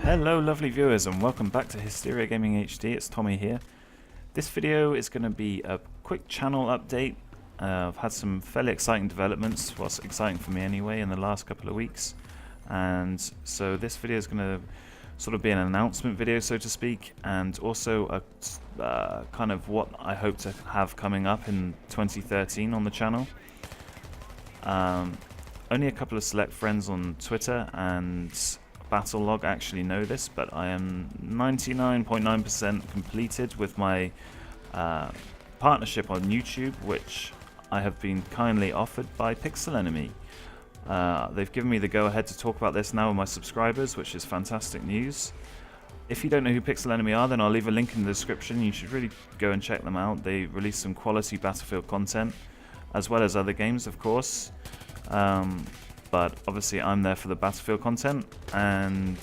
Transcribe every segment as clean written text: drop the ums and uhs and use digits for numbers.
Hello lovely viewers and welcome back to Hysteria Gaming HD, it's Tommy here. This video is going to be a quick channel update. I've had some fairly exciting developments, well, exciting for me anyway, in the last couple of weeks. And so this video is going to sort of be an announcement video, so to speak, and also a kind of what I hope to have coming up in 2013 on the channel. Only a couple of select friends on Twitter and Battlelog actually know this, but I am 99.9% completed with my partnership on YouTube, which I have been kindly offered by Pixel Enemy. They've given me the go-ahead to talk about this now with my subscribers, which is fantastic news. If you don't know who Pixel Enemy are, then I'll leave a link in the description. You should really go and check them out. They release some quality Battlefield content, as well as other games, of course. But obviously I'm there for the Battlefield content, and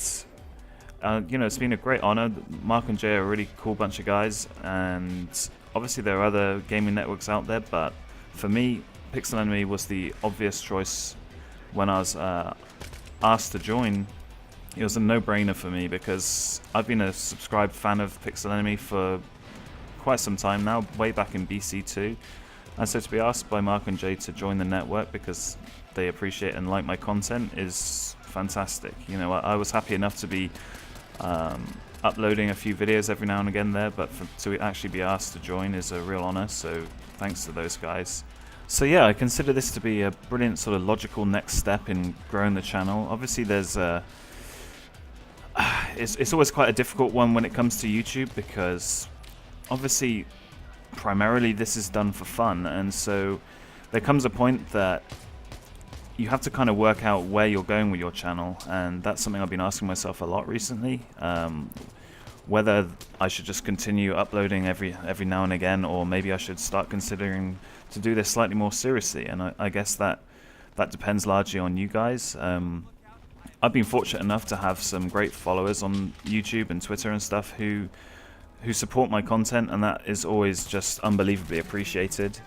you know, it's been a great honor. Mark and Jay are a really cool bunch of guys, and obviously there are other gaming networks out there, but for me, Pixel Enemy was the obvious choice when I was asked to join. It was a no-brainer for me because I've been a subscribed fan of Pixel Enemy for quite some time now, way back in BC2. And so to be asked by Mark and Jay to join the network because they appreciate and like my content is fantastic. You know, I was happy enough to be uploading a few videos every now and again there, but to actually be asked to join is a real honor, so thanks to those guys. So yeah, I consider this to be a brilliant sort of logical next step in growing the channel. Obviously there's it's always quite a difficult one when it comes to YouTube, because obviously primarily this is done for fun, and so there comes a point that you have to kind of work out where you're going with your channel, and that's something I've been asking myself a lot recently, whether I should just continue uploading every now and again, or maybe I should start considering to do this slightly more seriously. And I guess that depends largely on you guys. I've been fortunate enough to have some great followers on YouTube and Twitter and stuff who support my content, and that is always just unbelievably appreciated.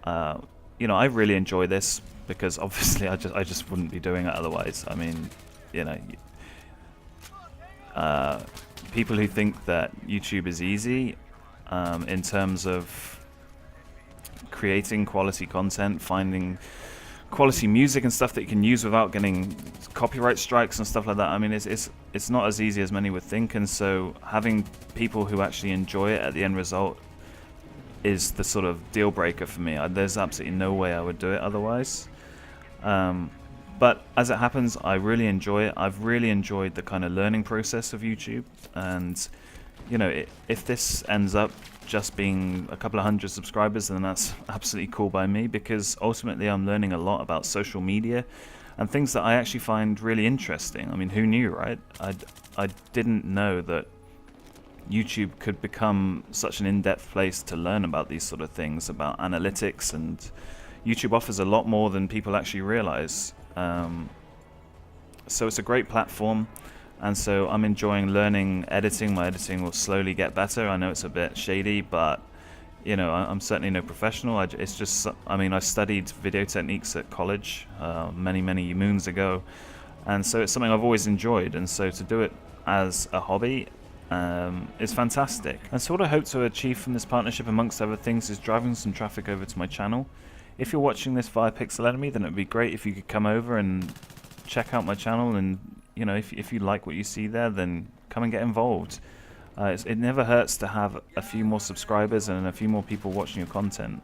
You know, I really enjoy this because obviously I just wouldn't be doing it otherwise. I mean, you know, people who think that YouTube is easy in terms of creating quality content, finding quality music and stuff that you can use without getting copyright strikes and stuff like that. I mean, it's not as easy as many would think, and so having people who actually enjoy it at the end result is the sort of deal breaker for me. There's absolutely no way I would do it otherwise. But as it happens, I really enjoy it. I've really enjoyed the kind of learning process of YouTube, and you know, if this ends up just being a couple of hundred subscribers, then that's absolutely cool by me, because ultimately I'm learning a lot about social media and things that I actually find really interesting. I mean, who knew, right? I didn't know that YouTube could become such an in-depth place to learn about these sort of things, about analytics, and YouTube offers a lot more than people actually realize. So it's a great platform, and so I'm enjoying learning editing. My editing will slowly get better. I know it's a bit shady, but you know, I'm certainly no professional. It's just, I mean, I studied video techniques at college many moons ago, and so it's something I've always enjoyed, and so to do it as a hobby is fantastic. And so what I hope to achieve from this partnership, amongst other things, is driving some traffic over to my channel. If you're watching this via Pixel Enemy, then it would be great if you could come over and check out my channel, and you know, if you like what you see there, then come and get involved. It never hurts to have a few more subscribers and a few more people watching your content.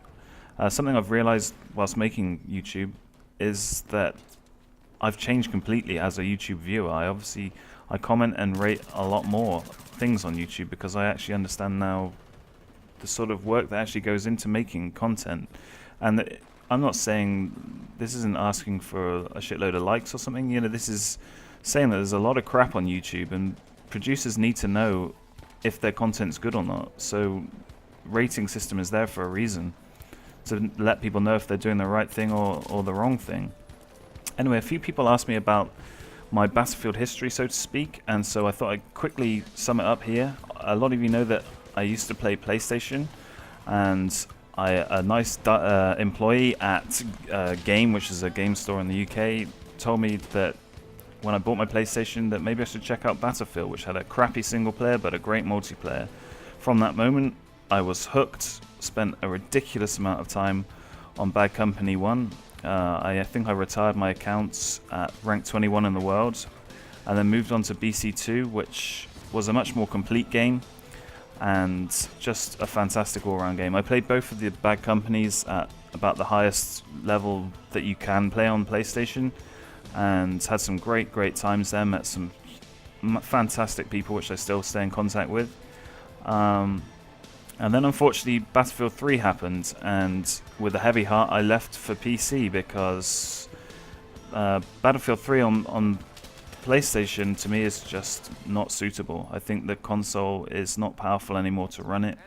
Something I've realized whilst making YouTube is that I've changed completely as a YouTube viewer. I comment and rate a lot more things on YouTube because I actually understand now the sort of work that actually goes into making content. And I'm not saying, this isn't asking for a shitload of likes or something. You know, this is saying that there's a lot of crap on YouTube, and producers need to know if their content's good or not. So rating system is there for a reason, to let people know if they're doing the right thing or the wrong thing. Anyway, a few people asked me about my Battlefield history, so to speak, and so I thought I'd quickly sum it up here. A lot of you know that I used to play PlayStation, and a nice employee at Game, which is a game store in the UK, told me that when I bought my PlayStation that maybe I should check out Battlefield, which had a crappy single player but a great multiplayer. From that moment, I was hooked, spent a ridiculous amount of time on Bad Company 1. I think I retired my accounts at rank 21 in the world, and then moved on to BC2, which was a much more complete game and just a fantastic all-round game. I played both of the Bad Companies at about the highest level that you can play on PlayStation, and had some great times there. Met some fantastic people which I still stay in contact with. And then unfortunately Battlefield 3 happened, and with a heavy heart I left for PC because Battlefield 3 on PlayStation to me is just not suitable. I think the console is not powerful anymore to run it,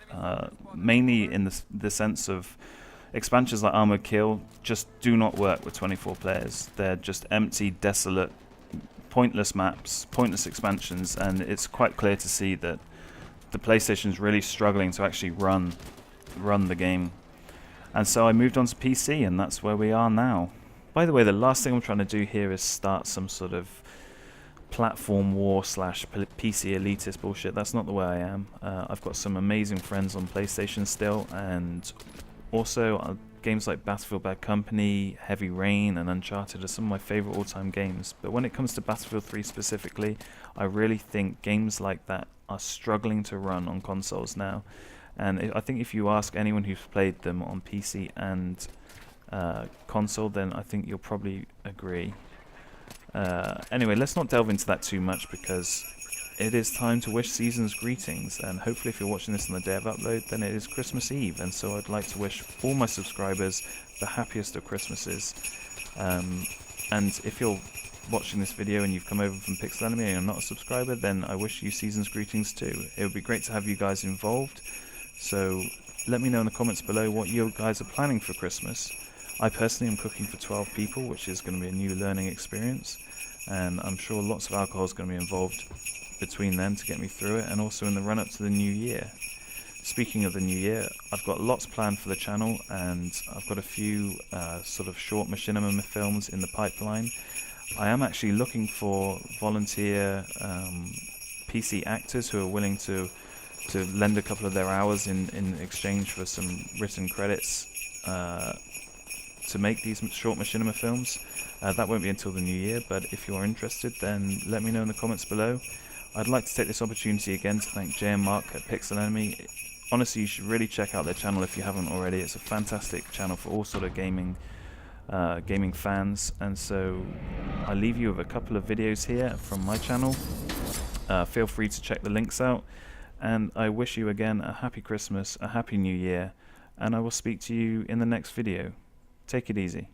mainly in the sense of expansions like Armored Kill just do not work with 24 players. They're just empty, desolate, pointless maps, pointless expansions, and it's quite clear to see that the PlayStation is really struggling to actually run the game. And so I moved on to PC, and that's where we are now. By the way, the last thing I'm trying to do here is start some sort of platform war / PC elitist bullshit. That's not the way I am. I've got some amazing friends on PlayStation still, and also games like Battlefield Bad Company, Heavy Rain and Uncharted are some of my favourite all-time games. But when it comes to Battlefield 3 specifically, I really think games like that are struggling to run on consoles now. And I think if you ask anyone who's played them on PC and console, then I think you'll probably agree. Anyway, let's not delve into that too much, because it is time to wish season's greetings, and hopefully if you're watching this on the day of upload, then it is Christmas Eve, and so I'd like to wish all my subscribers the happiest of Christmases. And if you're watching this video and you've come over from Pixel Enemy and you're not a subscriber, then I wish you season's greetings too. It would be great to have you guys involved, so let me know in the comments below what you guys are planning for Christmas. I personally am cooking for 12 people, which is going to be a new learning experience, and I'm sure lots of alcohol is going to be involved between then to get me through it, and also in the run up to the new year. Speaking of the new year, I've got lots planned for the channel, and I've got a few sort of short machinima films in the pipeline. I am actually looking for volunteer PC actors who are willing to lend a couple of their hours in exchange for some written credits to make these short machinima films. That won't be until the new year, but if you're interested, then let me know in the comments below. I'd like to take this opportunity again to thank Jay and Mark at Pixel Enemy. Honestly, you should really check out their channel if you haven't already. It's a fantastic channel for all sort of gaming fans, and so I leave you with a couple of videos here from my channel. Feel free to check the links out, and I wish you again a happy Christmas, a happy new year, and I will speak to you in the next video. Take it easy.